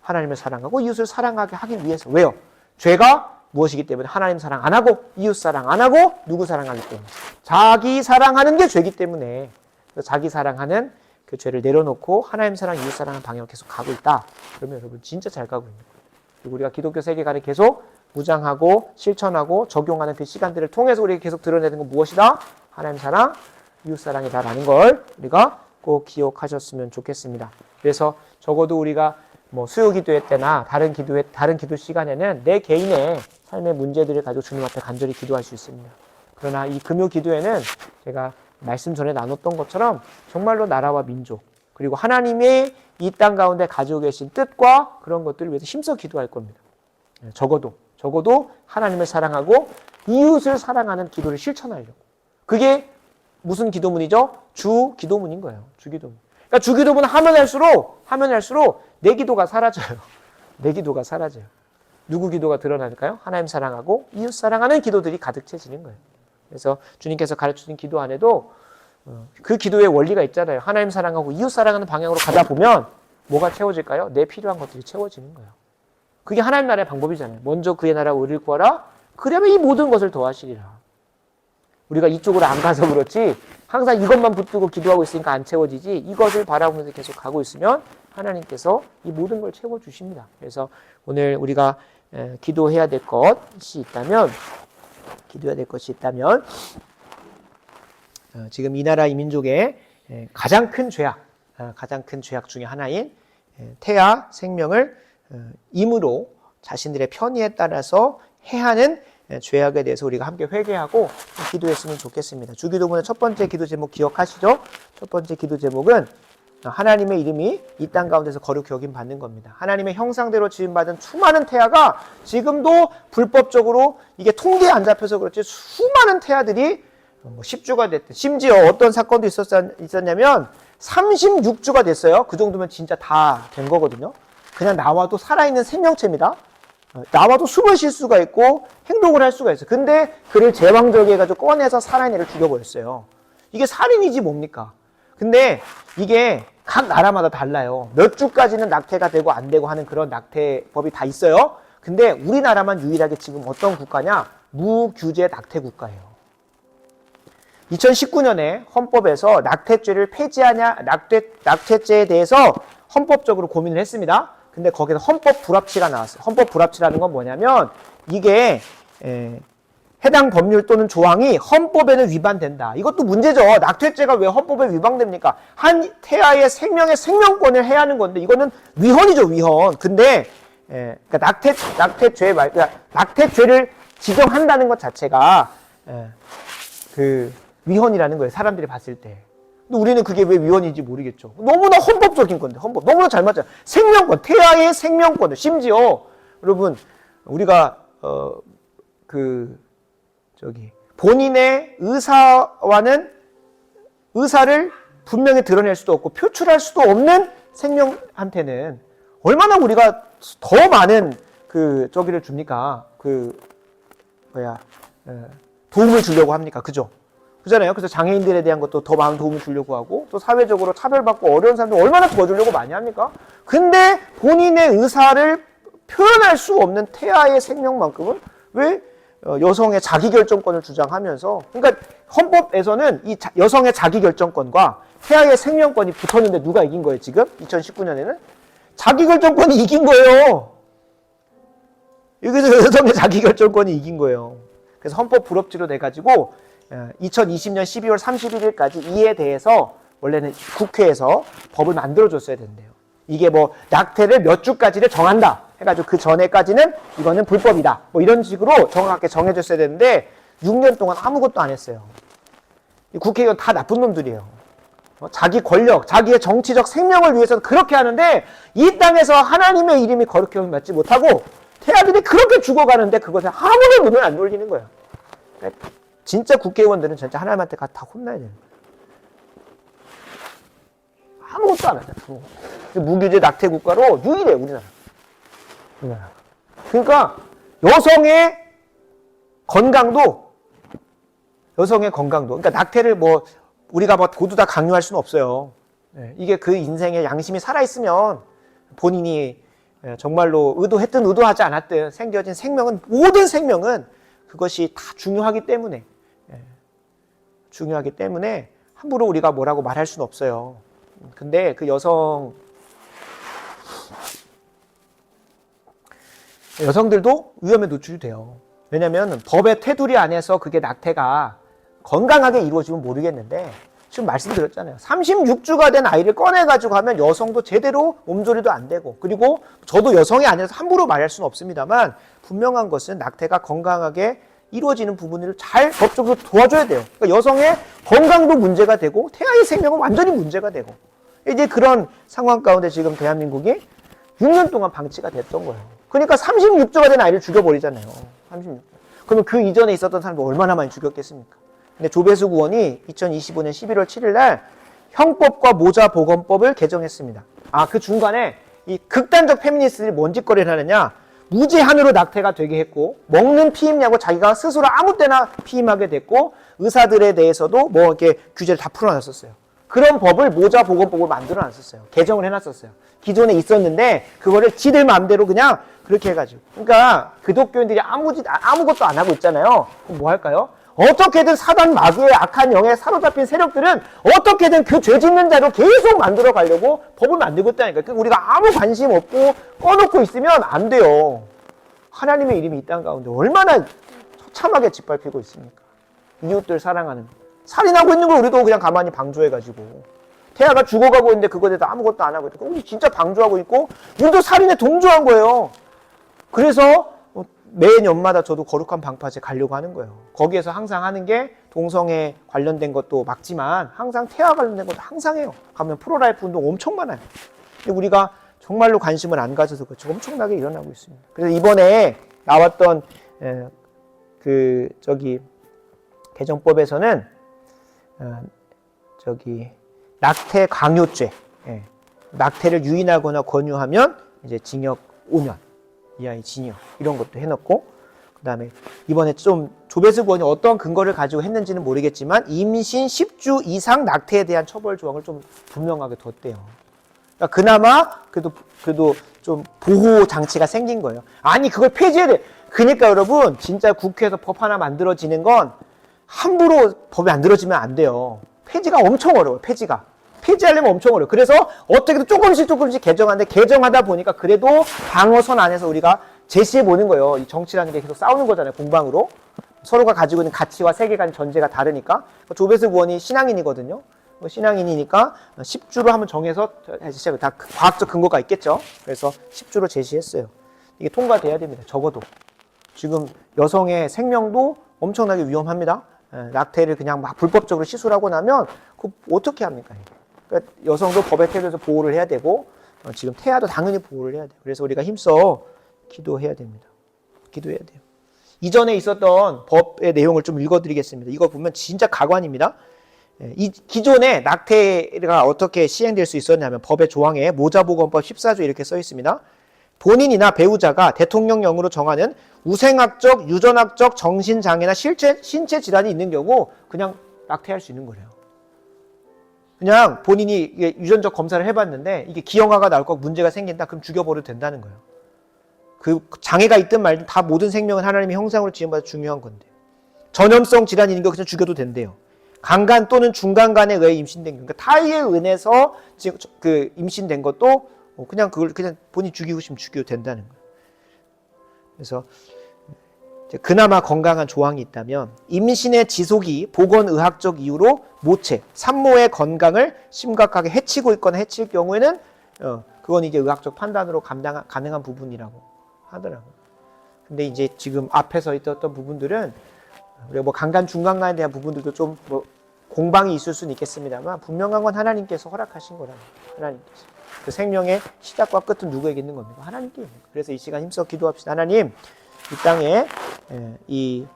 하나님을 사랑하고 이웃을 사랑하게 하기 위해서. 왜요? 죄가 무엇이기 때문에 하나님 사랑 안 하고 이웃 사랑 안 하고 누구 사랑하기 때문에. 자기 사랑하는 게 죄기 때문에 자기 사랑하는 그 죄를 내려놓고 하나님 사랑, 이웃 사랑하는 방향으로 계속 가고 있다. 그러면 여러분 진짜 잘 가고 있는 거예요. 그리고 우리가 기독교 세계관을 계속 무장하고 실천하고 적용하는 그 시간들을 통해서 우리가 계속 드러내는 건 무엇이다? 하나님 사랑, 이웃 사랑이다라는 걸 우리가 꼭 기억하셨으면 좋겠습니다. 그래서 적어도 우리가 수요 기도회 때나 다른 기도 시간에는 내 개인의 삶의 문제들을 가지고 주님 앞에 간절히 기도할 수 있습니다. 그러나 이 금요 기도회는 제가 말씀 전에 나눴던 것처럼 정말로 나라와 민족 그리고 하나님의 이 땅 가운데 가지고 계신 뜻과 그런 것들을 위해서 힘써 기도할 겁니다. 적어도 하나님을 사랑하고 이웃을 사랑하는 기도를 실천하려고. 그게 무슨 기도문이죠? 주 기도문인 거예요. 주 기도문. 그러니까 주 기도문 하면 할수록 내 기도가 사라져요. 내 기도가 사라져요. 누구 기도가 드러날까요? 하나님 사랑하고 이웃 사랑하는 기도들이 가득 채지는 거예요. 그래서 주님께서 가르쳐준 기도 안에도 그 기도의 원리가 있잖아요. 하나님 사랑하고 이웃 사랑하는 방향으로 가다 보면 뭐가 채워질까요? 내 필요한 것들이 채워지는 거예요. 그게 하나님 나라의 방법이잖아요. 먼저 그의 나라와 의를 구하라. 그러면 이 모든 것을 더하시리라. 우리가 이쪽으로 안 가서 그렇지 항상 이것만 붙들고 기도하고 있으니까 안 채워지지 이것을 바라보면서 계속 가고 있으면 하나님께서 이 모든 걸 채워주십니다. 그래서 오늘 우리가 기도해야 될 것이 있다면 지금 이 나라 이 민족의 가장 큰 죄악 중에 하나인 태아 생명을 임으로 자신들의 편의에 따라서 해하는 죄악에 대해서 우리가 함께 회개하고 기도했으면 좋겠습니다. 주기도문의 첫 번째 기도 제목 기억하시죠? 첫 번째 기도 제목은 하나님의 이름이 이 땅 가운데서 거룩히 여김 받는 겁니다. 하나님의 형상대로 지음받은 수많은 태아가 지금도 불법적으로 이게 통계에 안 잡혀서 그렇지 수많은 태아들이 10주가 됐대. 심지어 어떤 사건도 있었냐면 36주가 됐어요. 그 정도면 진짜 다 된 거거든요. 그냥 나와도 살아있는 생명체입니다. 나와도 숨을 쉴 수가 있고 행동을 할 수가 있어요. 근데 그를 제왕절개 해가지고 꺼내서 살아있는 애를 죽여버렸어요. 이게 살인이지 뭡니까? 근데 이게 각 나라마다 달라요. 몇 주까지는 낙태가 되고 안 되고 하는 그런 낙태법이 다 있어요. 근데 우리나라만 유일하게 지금 어떤 국가냐? 무규제 낙태 국가예요. 2019년에 헌법에서 낙태죄를 폐지하냐, 낙태죄에 대해서 헌법적으로 고민을 했습니다. 근데 거기서 헌법 불합치가 나왔어요. 헌법 불합치라는 건 뭐냐면 이게 해당 법률 또는 조항이 헌법에는 위반된다. 이것도 문제죠. 낙태죄가 왜 헌법에 위반됩니까? 한 태아의 생명의 생명권을 해야 하는 건데 이거는 위헌이죠, 위헌. 근데 그러니까 낙태죄를 지정한다는 것 자체가 그 위헌이라는 거예요. 사람들이 봤을 때. 근데 우리는 그게 왜 위헌인지 모르겠죠. 너무나 헌법적인 건데, 헌법. 너무나 잘 맞잖아요. 생명권, 태아의 생명권을. 심지어, 여러분, 우리가, 본인의 의사를 분명히 드러낼 수도 없고, 표출할 수도 없는 생명한테는 얼마나 우리가 더 많은 저기를 줍니까? 도움을 주려고 합니까? 그죠? 그잖아요. 그래서 장애인들에 대한 것도 더 많은 도움을 주려고 하고 또 사회적으로 차별받고 어려운 사람들 얼마나 도와주려고 많이 합니까? 근데 본인의 의사를 표현할 수 없는 태아의 생명만큼은 왜 여성의 자기결정권을 주장하면서 그러니까 헌법에서는 이 여성의 자기결정권과 태아의 생명권이 붙었는데 누가 이긴 거예요 지금? 2019년에는? 자기결정권이 이긴 거예요. 여기서 여성의 자기결정권이 이긴 거예요. 그래서 헌법 불합치로 돼가지고 2020년 12월 31일까지 이에 대해서 원래는 국회에서 법을 만들어줬어야 된대요. 이게 뭐 낙태를 몇 주까지를 정한다 해가지고 그 전에까지는 이거는 불법이다. 뭐 이런 식으로 정확하게 정해줬어야 되는데 6년 동안 아무것도 안 했어요. 국회의원 다 나쁜 놈들이에요. 자기 권력, 자기의 정치적 생명을 위해서 그렇게 하는데 이 땅에서 하나님의 이름이 거룩히 여김받지 못하고 태아들이 그렇게 죽어가는데 그것에 아무런 눈을 안 돌리는 거예요. 그러니까 진짜 국회의원들은 진짜 하나님한테 다 혼나야 돼요. 아무것도 안 하잖아. 무규제 낙태 국가로 유일해 우리나라. 그러니까 여성의 건강도 그러니까 낙태를 뭐 우리가 뭐 모두 다 강요할 수는 없어요. 이게 그 인생에 양심이 살아있으면 본인이 정말로 의도했든 의도하지 않았든 생겨진 생명은 모든 생명은 그것이 다 중요하기 때문에 함부로 우리가 뭐라고 말할 수는 없어요. 근데 그 여성들도 위험에 노출이 돼요. 왜냐하면 법의 테두리 안에서 그게 낙태가 건강하게 이루어지면 모르겠는데 지금 말씀드렸잖아요. 36주가 된 아이를 꺼내가지고 하면 여성도 제대로 몸조리도 안 되고 그리고 저도 여성이 아니라서 함부로 말할 수는 없습니다만 분명한 것은 낙태가 건강하게 이루어지는 부분을 잘 법적으로 도와줘야 돼요. 그러니까 여성의 건강도 문제가 되고 태아의 생명은 완전히 문제가 되고 이제 그런 상황 가운데 지금 대한민국이 6년 동안 방치가 됐던 거예요. 그러니까 36주가 된 아이를 죽여버리잖아요. 36주. 그러면 그 이전에 있었던 사람들 얼마나 많이 죽였겠습니까? 근데 조배숙 의원이 2025년 11월 7일 날 형법과 모자보건법을 개정했습니다. 그 중간에 이 극단적 페미니스트들이 뭔 짓거리를 하느냐 무제한으로 낙태가 되게 했고 먹는 피임약을 자기가 스스로 아무 때나 피임하게 됐고 의사들에 대해서도 뭐 이렇게 규제를 다 풀어놨었어요. 그런 법을 모자보건법을 만들어놨었어요. 개정을 해놨었어요. 기존에 있었는데 그거를 지들 마음대로 그냥 그렇게 해가지고 그러니까 기독교인들이 아무것도 안 하고 있잖아요. 그럼 뭐 할까요? 어떻게든 사단 마귀의 악한 영에 사로잡힌 세력들은 어떻게든 그 죄 짓는 자로 계속 만들어 가려고 법을 만들고 있다니까요. 그러니까 우리가 아무 관심 없고 꺼놓고 있으면 안 돼요. 하나님의 이름이 이 땅 가운데 얼마나 처참하게 짓밟히고 있습니까? 이웃들 사랑하는 살인하고 있는 걸 우리도 그냥 가만히 방조해가지고 태아가 죽어가고 있는데 그거에 대해서 아무것도 안 하고 있고 우리 진짜 방조하고 있고 우리도 살인에 동조한 거예요. 그래서 매년마다 저도 거룩한 방파제 가려고 하는 거예요. 거기에서 항상 하는 게 동성애 관련된 것도 막지만 항상 태아 관련된 것도 항상 해요. 가면 프로라이프 운동 엄청 많아요. 근데 우리가 정말로 관심을 안 가져서 그렇죠. 엄청나게 일어나고 있습니다. 그래서 이번에 나왔던 개정법에서는 낙태 강요죄, 낙태를 유인하거나 권유하면 이제 징역 5년 이하의 징역 이런 것도 해놓고, 그다음에 이번에 좀 조배수 의원이 어떤 근거를 가지고 했는지는 모르겠지만 임신 10주 이상 낙태에 대한 처벌 조항을 좀 분명하게 뒀대요. 그러니까 그나마 그래도 좀 보호 장치가 생긴 거예요. 아니 그걸 폐지해야 돼. 그러니까 여러분 진짜 국회에서 법 하나 만들어지는 건 함부로 법이 안 들어지면 안 돼요. 폐지가 엄청 어려워요. 폐지하려면 엄청 어려워요. 그래서 어떻게든 조금씩 개정하는데, 개정하다 보니까 그래도 방어선 안에서 우리가 제시해 보는 거예요. 이 정치라는 게 계속 싸우는 거잖아요. 공방으로. 서로가 가지고 있는 가치와 세계관 전제가 다르니까. 조배수 의원이 신앙인이거든요. 신앙인이니까 10주로 한번 정해서 시작을, 다 과학적 근거가 있겠죠. 그래서 10주로 제시했어요. 이게 통과돼야 됩니다. 적어도. 지금 여성의 생명도 엄청나게 위험합니다. 낙태를 그냥 막 불법적으로 시술하고 나면 그거 어떻게 합니까? 그러니까 여성도 법의 태도에서 보호를 해야 되고, 지금 태아도 당연히 보호를 해야 돼요. 그래서 우리가 힘써 기도해야 됩니다. 기도해야 돼요. 이전에 있었던 법의 내용을 좀 읽어드리겠습니다. 이거 보면 진짜 가관입니다. 이 기존에 낙태가 어떻게 시행될 수 있었냐면 법의 조항에 모자보건법 14조 이렇게 써 있습니다. 본인이나 배우자가 대통령령으로 정하는 우생학적, 유전학적 정신장애나 신체 질환이 있는 경우 그냥 낙태할 수 있는 거래요. 그냥 본인이 유전적 검사를 해봤는데 이게 기형아가 나올 거 문제가 생긴다, 그럼 죽여버려도 된다는 거예요. 그 장애가 있든 말든 다 모든 생명은 하나님의 형상으로 지음받아 중요한 건데, 전염성 질환이 있는 거 그냥 죽여도 된대요. 강간 또는 중간간에 의해 임신된 거, 그러니까 타의에 의해서 지금 그 임신된 것도 그냥 그걸 그냥 본인이 죽이고 싶으면 죽여도 된다는 거예요. 그래서 그나마 건강한 조항이 있다면, 임신의 지속이 보건의학적 이유로 모체, 산모의 건강을 심각하게 해치고 있거나 해칠 경우에는 그건 이제 의학적 판단으로 가능한 부분이라고 하더라고요. 근데 이제 지금 앞에서 있었던 부분들은 우리가 뭐 강간, 중간간에 대한 부분들도 좀 뭐 공방이 있을 수는 있겠습니다만 분명한 건 하나님께서 허락하신 거랍니다. 하나님께서. 그 생명의 시작과 끝은 누구에게 있는 겁니까? 하나님께 있는 거예요. 그래서 이 시간 힘써 기도합시다. 하나님, 이 땅에 이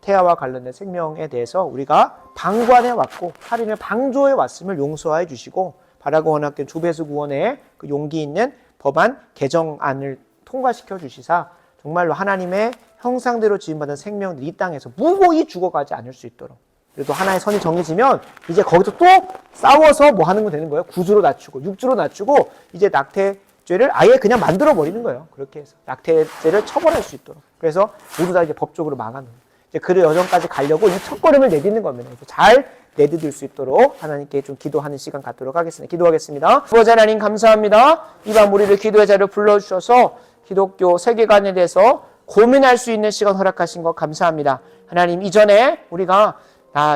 태아와 관련된 생명에 대해서 우리가 방관해 왔고 살인을 방조해 왔음을 용서해 주시고, 바라고 원하는 조배수 구원의 그 용기 있는 법안 개정안을 통과시켜 주시사 정말로 하나님의 형상대로 지음받은 생명들이 이 땅에서 무고히 죽어가지 않을 수 있도록, 그래도 하나의 선이 정해지면 이제 거기서 또 싸워서 뭐 하는 거 되는 거예요? 구주로 낮추고 육주로 낮추고 이제 낙태죄를 아예 그냥 만들어 버리는 거예요. 그렇게 해서 낙태죄를 처벌할 수 있도록. 그래서 모두 다 이제 법적으로 막아놓는, 이제 그 여정까지 가려고 이 첫걸음을 내딛는 겁니다. 잘 내디딜 수 있도록 하나님께 좀 기도하는 시간 갖도록 하겠습니다. 기도하겠습니다. 아버지 하나님 감사합니다. 이 밤 우리를 기도의 자리로 불러주셔서 기독교 세계관에 대해서 고민할 수 있는 시간 허락하신 것 감사합니다. 하나님, 이전에 우리가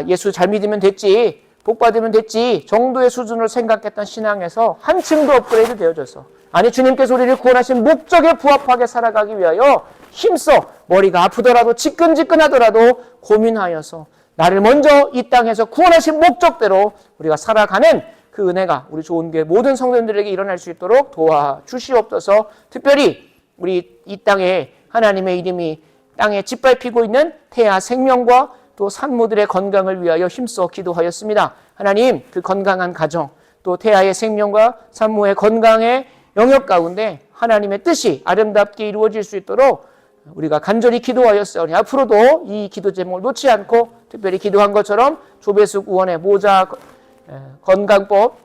예수 잘 믿으면 됐지, 복 받으면 됐지 정도의 수준으로 생각했던 신앙에서 한층 더 업그레이드 되어져서, 아니 주님께서 우리를 구원하신 목적에 부합하게 살아가기 위하여 힘써 머리가 아프더라도 지끈지끈하더라도 고민하여서 나를 먼저 이 땅에서 구원하신 목적대로 우리가 살아가는 그 은혜가 우리 좋은교회 모든 성도님들에게 일어날 수 있도록 도와주시옵소서. 특별히 우리 이 땅에 하나님의 이름이 땅에 짓밟히고 있는 태아 생명과 또 산모들의 건강을 위하여 힘써 기도하였습니다. 하나님, 그 건강한 가정, 또 태아의 생명과 산모의 건강의 영역 가운데 하나님의 뜻이 아름답게 이루어질 수 있도록 우리가 간절히 기도하였으니 앞으로도 이 기도 제목을 놓지 않고 특별히 기도한 것처럼 조배수 의원의 모자 건강법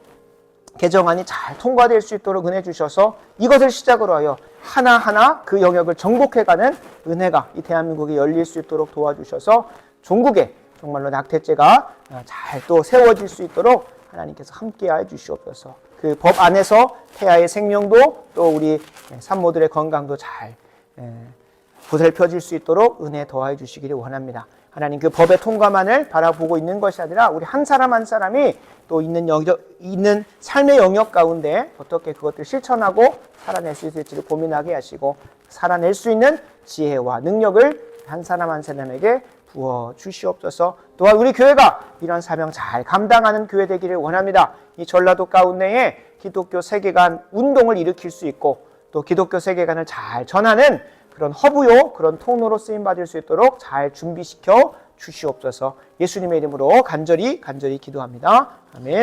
개정안이 잘 통과될 수 있도록 은혜 주셔서 이것을 시작으로 하여 하나하나 그 영역을 정복해가는 은혜가 이 대한민국에 열릴 수 있도록 도와주셔서 종국에 정말로 낙태죄가 잘 또 세워질 수 있도록 하나님께서 함께해 주시옵소서. 그 법 안에서 태아의 생명도 또 우리 산모들의 건강도 잘 보살펴질 수 있도록 은혜 더해 주시기를 원합니다. 하나님, 그 법의 통과만을 바라보고 있는 것이 아니라 우리 한 사람 한 사람이 또 있는 삶의 영역 가운데 어떻게 그것들을 실천하고 살아낼 수 있을지를 고민하게 하시고 살아낼 수 있는 지혜와 능력을 한 사람 한 사람에게 부어 주시옵소서. 또한 우리 교회가 이런 사명 잘 감당하는 교회 되기를 원합니다. 이 전라도 가운데에 기독교 세계관 운동을 일으킬 수 있고 또 기독교 세계관을 잘 전하는 그런 허브요, 그런 통로로 쓰임받을 수 있도록 잘 준비시켜 주시옵소서. 예수님의 이름으로 간절히 기도합니다. 아멘.